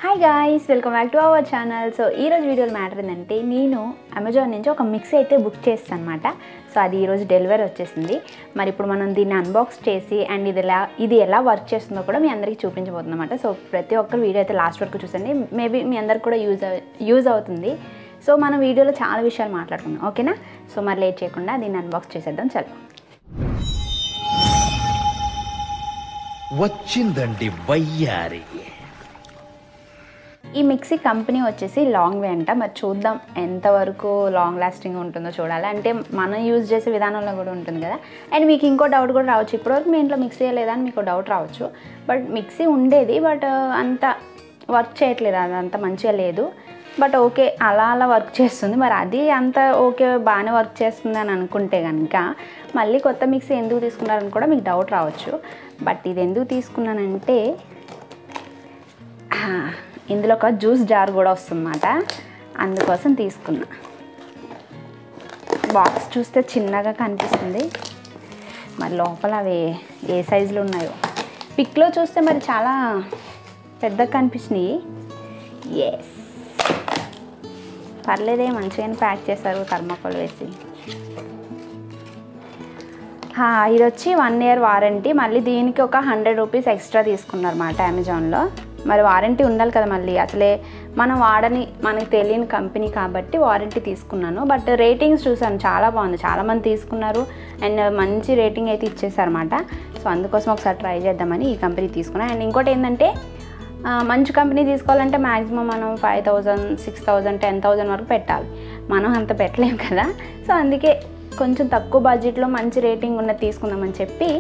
Hi guys, welcome back to our channel. So ఈరోజు వీడియోలో matter ఏంటంటే నేను అమెజాన్ నుంచి ఒక మిక్సీ అయితే బుక్ చేస్తాను అనమాట. సో అది ఈరోజు డెలివరీ వచ్చేసింది. మరి ఇప్పుడు మనం దీన్ని అన్బాక్స్ చేసి అండ్ ఇది ఎలా వర్క్ చేస్తుందో కూడా మీ అందరికీ చూపించబోతుంది అనమాట. సో ప్రతి ఒక్కరు వీడియో అయితే లాస్ట్ వరకు చూసండి, మేబీ మీ అందరికి కూడా యూజ్ అవుతుంది. సో మనం వీడియోలో చాలా విషయాలు మాట్లాడుకుందాం, ఓకేనా? సో మరి లేట్ చేయకుండా దీన్ని అన్బాక్స్ చేసేద్దాం. చలో, వచ్చిందండి వయ్యారి. ఈ మిక్సీ కంపెనీ వచ్చేసి లాంగ్ వే అంట. మరి చూద్దాం ఎంతవరకు లాంగ్ లాస్టింగ్ ఉంటుందో చూడాలి. అంటే మనం యూజ్ చేసే విధానంలో కూడా ఉంటుంది కదా. అండ్ మీకు ఇంకో డౌట్ కూడా రావచ్చు, ఇప్పటివరకు మీ ఇంట్లో మిక్సీ లేదా అని మీకు డౌట్ రావచ్చు. బట్ మిక్సీ ఉండేది, బట్ అంత వర్క్ చేయట్లేదు, అది అంత మంచిగా లేదు. బట్ ఓకే, అలా వర్క్ చేస్తుంది. మరి అది అంత ఓకే, బాగానే వర్క్ చేస్తుంది అని అనుకుంటే కనుక మళ్ళీ కొత్త మిక్సీ ఎందుకు తీసుకున్నారని కూడా మీకు డౌట్ రావచ్చు. బట్ ఇది ఎందుకు తీసుకున్నానంటే ఇందులో ఒక జ్యూస్ జార్ కూడా వస్తుందన్నమాట, అందుకోసం తీసుకున్నా. బాక్స్ చూస్తే చిన్నగా కనిపిస్తుంది, మరి లోపల అవి ఏ సైజులో ఉన్నాయో. పిక్లో చూస్తే మరి చాలా పెద్దగా కనిపించినాయి. ఎస్, పర్లేదే, మంచిగానే ప్యాక్ చేశారు థర్మాకోల్ వేసి. ఇది వచ్చి 1 year వారంటీ. మళ్ళీ దీనికి ఒక 100 రూపీస్ ఎక్స్ట్రా తీసుకున్నారన్నమాట అమెజాన్లో. మరి వారంటీ ఉండాలి కదా, మళ్ళీ అసలే మనం వాడని మనకి తెలియని కంపెనీ కాబట్టి వారంటీ తీసుకున్నాను. బట్ రేటింగ్స్ చూసాను, చాలా బాగుంది, చాలామంది తీసుకున్నారు అండ్ మంచి రేటింగ్ అయితే ఇచ్చేసారన్నమాట. సో అందుకోసం ఒకసారి ట్రై చేద్దామని ఈ కంపెనీ తీసుకున్నాను. అండ్ ఇంకోటి ఏంటంటే మంచి కంపెనీ తీసుకోవాలంటే మ్యాక్సిమం మనం 5,000, 6,000, 10,000 వరకు పెట్టాలి. మనం అంత పెట్టలేము కదా. సో అందుకే కొంచెం తక్కువ బడ్జెట్లో మంచి రేటింగ్ ఉన్నది తీసుకుందామని చెప్పి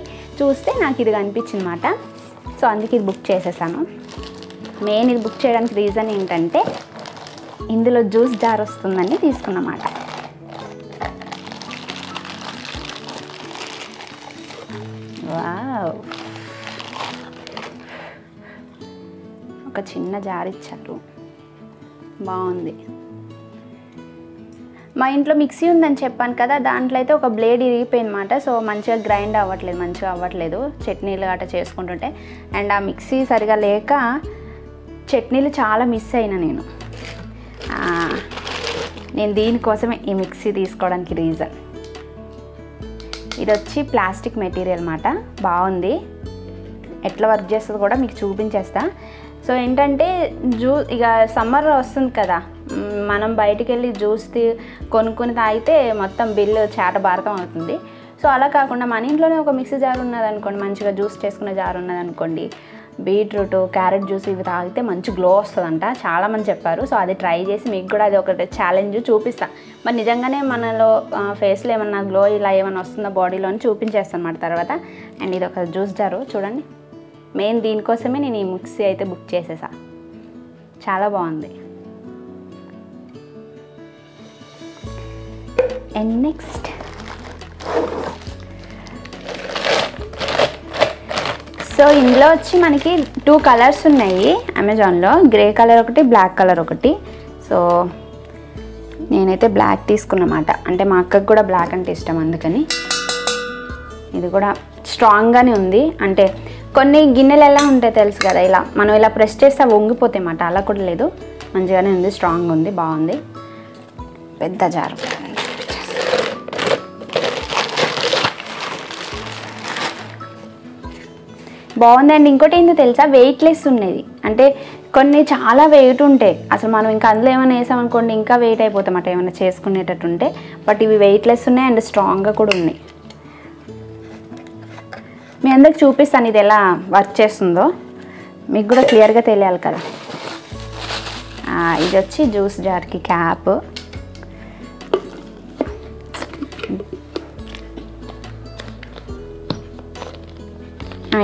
చూస్తే నాకు ఇది కనిపించింది అన్నమాట. సో అందుకే ఇది బుక్ చేసేసాను. మెయిన్ ఇది బుక్ చేయడానికి రీజన్ ఏంటంటే ఇందులో జ్యూస్ జార్ వస్తుందని తీసుకున్నమాట. వావ్, ఒక చిన్న జార్ ఇచ్చారు, బాగుంది. మా ఇంట్లో మిక్సీ ఉందని చెప్పాను కదా, దాంట్లో అయితే ఒక బ్లేడ్ ఇరిగిపోయిందన్నమాట. సో మంచిగా గ్రైండ్ అవ్వట్లేదు చట్నీలు గట్రా చేసుకుంటుంటే. అండ్ ఆ మిక్సీ సరిగా లేక చట్నీలు చాలా మిస్ అయినా నేను దీనికోసమే ఈ మిక్సీ తీసుకోవడానికి రీజన్. ఇది వచ్చి ప్లాస్టిక్ మెటీరియల్ అన్నమాట, బాగుంది. ఎట్లా వర్క్ చేస్తుందో కూడా మీకు చూపించేస్తా. సో ఏంటంటే ఇక సమ్మర్ వస్తుంది కదా, మనం బయటికి వెళ్ళి జ్యూస్ కొనుక్కొని తాగితే మొత్తం బిల్లు భారతం అవుతుంది. సో అలా కాకుండా మన ఇంట్లోనే ఒక మిక్సీ జార్ ఉన్నదనుకోండి, మంచిగా జ్యూస్ చేసుకునే జార్ ఉన్నదనుకోండి, బీట్రూట్, క్యారెట్ జ్యూస్ ఇవి తాగితే మంచి గ్లో వస్తుందంట, చాలామంది చెప్పారు. సో అది ట్రై చేసి మీకు కూడా అది ఒకటి ఛాలెంజ్ చూపిస్తాను. మరి నిజంగానే మనలో ఫేస్లో ఏమన్నా గ్లో ఇలా ఏమైనా వస్తుందో బాడీలో అని చూపించేస్తాను అన్నమాట తర్వాత. అండ్ ఇది ఒక జ్యూస్ జారు చూడండి, మెయిన్ దీనికోసమే నేను ఈ మిక్సీ అయితే బుక్ చేసేసా. చాలా బాగుంది. అండ్ నెక్స్ట్ సో ఇందులో వచ్చి మనకి 2 కలర్స్ ఉన్నాయి అమెజాన్లో, గ్రే కలర్ ఒకటి, బ్లాక్ కలర్ ఒకటి. సో నేనైతే బ్లాక్ తీసుకున్నమాట, అంటే మా అక్కకి కూడా బ్లాక్ అంటే ఇష్టం, అందుకని. ఇది కూడా స్ట్రాంగ్గానే ఉంది. అంటే కొన్ని గిన్నెలు ఎలా ఉంటాయి తెలుసు కదా, ఇలా మనం ఇలా ప్రెస్ చేస్తే వంగిపోతాయి అన్నమాట, అలా కూడా లేదు, మంచిగానే ఉంది, స్ట్రాంగ్ ఉంది, బాగుంది. పెద్ద జారు బాగుంది. అండ్ ఇంకోటి ఏంటో తెలుసా, వెయిట్లెస్ ఉన్నది. అంటే కొన్ని చాలా వెయిట్ ఉంటాయి, అసలు మనం ఇంకా అందులో ఏమైనా వేసామనుకోండి ఇంకా వెయిట్ అయిపోతామట ఏమైనా చేసుకునేటట్టు ఉంటే. బట్ ఇవి వెయిట్లెస్ ఉన్నాయి అండ్ స్ట్రాంగ్గా కూడా ఉన్నాయి. మీ అందరికి చూపిస్తాను ఇది ఎలా వర్క్ చేస్తుందో, మీకు కూడా క్లియర్గా తెలియాలి కదా. ఇది వచ్చి జ్యూస్ జార్కి క్యాప్.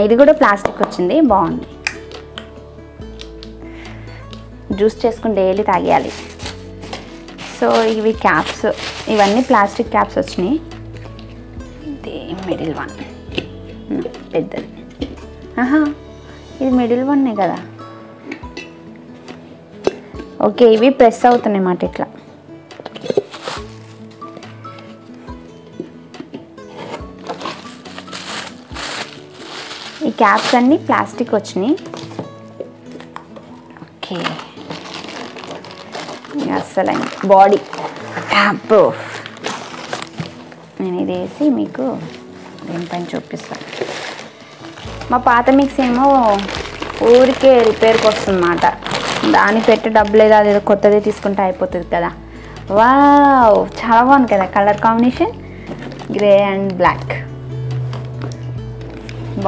ఇది కూడా ప్లాస్టిక్ వచ్చింది, బాగుంది. జ్యూస్ చేసుకుని డైలీ తాగేయాలి. సో ఇవి క్యాప్స్, ఇవన్నీ ప్లాస్టిక్ క్యాప్స్ వచ్చినాయి. ఇది మిడిల్ వన్, పెద్దది. ఇది మిడిల్ వన్నే కదా. ఓకే, ఇవి ప్రెస్ అవుతున్నాయి అన్నమాట ఇట్లా. ఈ క్యాప్స్ అన్నీ ప్లాస్టిక్ వచ్చినాయి. ఓకే, ఓకే, అసలు బాడీ అబ్బో, నేను ఇది వేసి మీకు దీనిపైన చూపిస్తాను. మా పాత మిక్సీ ఏమో ఊరికే రిపేర్కి వస్తుందన్నమాట. దాన్ని పెట్టి డబ్బు లేదా, అదేదో కొత్తది తీసుకుంటే అయిపోతుంది కదా. వావ్, చాలా బాగుంది కదా colour combination, grey and black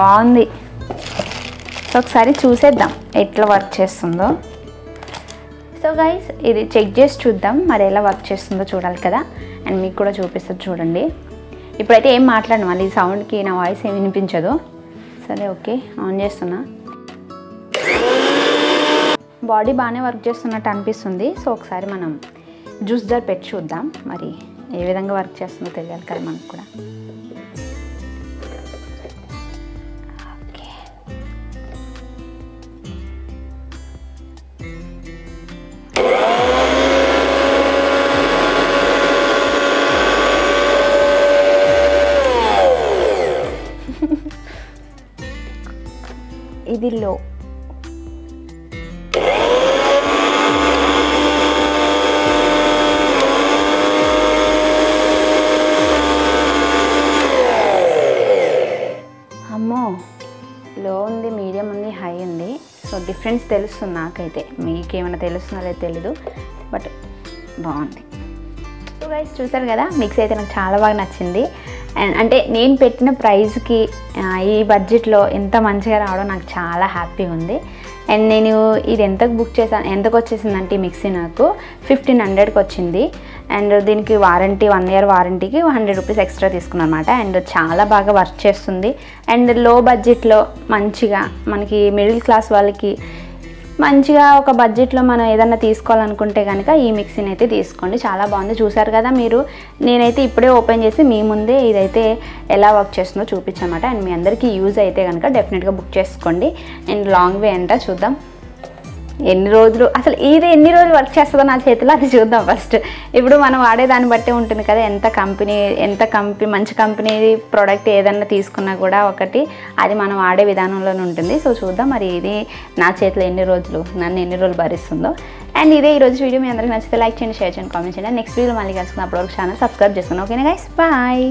బాగుంది. సో ఒకసారి చూసేద్దాం ఎట్లా వర్క్ చేస్తుందో. సో గైస్, ఇది చెక్ చేసి చూద్దాం మరి ఎలా వర్క్ చేస్తుందో చూడాలి కదా. అండ్ మీకు కూడా చూపిస్తుంది చూడండి. ఇప్పుడైతే ఏం మాట్లాడను, మళ్ళీ సౌండ్కి నా వాయిస్ ఏం వినిపించదు. సరే ఓకే, ఆన్ చేస్తున్నా. బాడీ బాగానే వర్క్ చేస్తున్నట్టు అనిపిస్తుంది. సో ఒకసారి మనం జ్యూస్ జార్ పెట్టి చూద్దాం, మరి ఏ విధంగా వర్క్ చేస్తుందో తెలియాలి కదా మనకు కూడా. ఓకే, ఇది లో. అమ్మో, లో ఉంది, మీడియం ఉంది, హై ఉంది. సో డిఫరెన్స్ తెలుస్తుంది నాకైతే. మీకు ఏమైనా తెలుస్తుందో లేదో తెలీదు, బట్ బాగుంది. సో గైస్, చూసారు కదా, మిక్సీ అయితే నాకు చాలా బాగా నచ్చింది. అండ్ అంటే నేను పెట్టిన ప్రైస్కి ఈ బడ్జెట్లో ఎంత మంచిగా రావడం నాకు చాలా హ్యాపీగా ఉంది. అండ్ నేను ఇది ఎంతకు బుక్ చేశాను, ఎంతకు వచ్చేసిందంటే ఈ మిక్సీ నాకు 1500కి వచ్చింది. అండ్ దీనికి వారంటీ 1 year వారంటీకి 100 రూపీస్ ఎక్స్ట్రా తీసుకున్నాను అనమాట. అండ్ చాలా బాగా వర్క్ చేస్తుంది. అండ్ లో బడ్జెట్లో మంచిగా మనకి మిడిల్ క్లాస్ వాళ్ళకి మంచిగా ఒక బడ్జెట్లో మనం ఏదన్నా తీసుకోవాలనుకుంటే కనుక ఈ మిక్సీని అయితే తీసుకోండి. చాలా బాగుంది. చూసారు కదా మీరు, నేనైతే ఇప్పుడే ఓపెన్ చేసి మీ ముందే ఇదైతే ఎలా వర్క్ చేస్తుందో చూపించమాట. అండ్ మీ అందరికీ యూజ్ అయితే కనుక డెఫినెట్గా బుక్ చేసుకోండి. అండ్ లాంగ్ వే అంట, చూద్దాం ఎన్ని రోజులు, అసలు ఇది ఎన్ని రోజులు వర్క్ చేస్తుందో నా చేతిలో, అది చూద్దాం ఫస్ట్. ఇప్పుడు మనం వాడే దాన్ని బట్టే ఉంటుంది కదా, ఎంత కంపెనీ మంచి కంపెనీ ప్రోడక్ట్ ఏదన్నా తీసుకున్నా కూడా ఒకటి అది మనం వాడే విధానంలోనే ఉంటుంది. సో చూద్దాం మరి ఇది నా చేతిలో నన్ను ఎన్ని రోజులు భరిస్తుందో. అండ్ ఇదే ఈరోజు వీడియో. మీ అందరికీ నచ్చితే లైక్ చేయండి, షేర్ చేయండి, కామెంట్ చేయండి. నెక్స్ట్ వీడియో మళ్ళీ కలుసుకున్నప్పుడు ఛానల్ సబ్స్క్రైబ్ చేసుకోండి. ఓకేనా గైస్, బాయ్.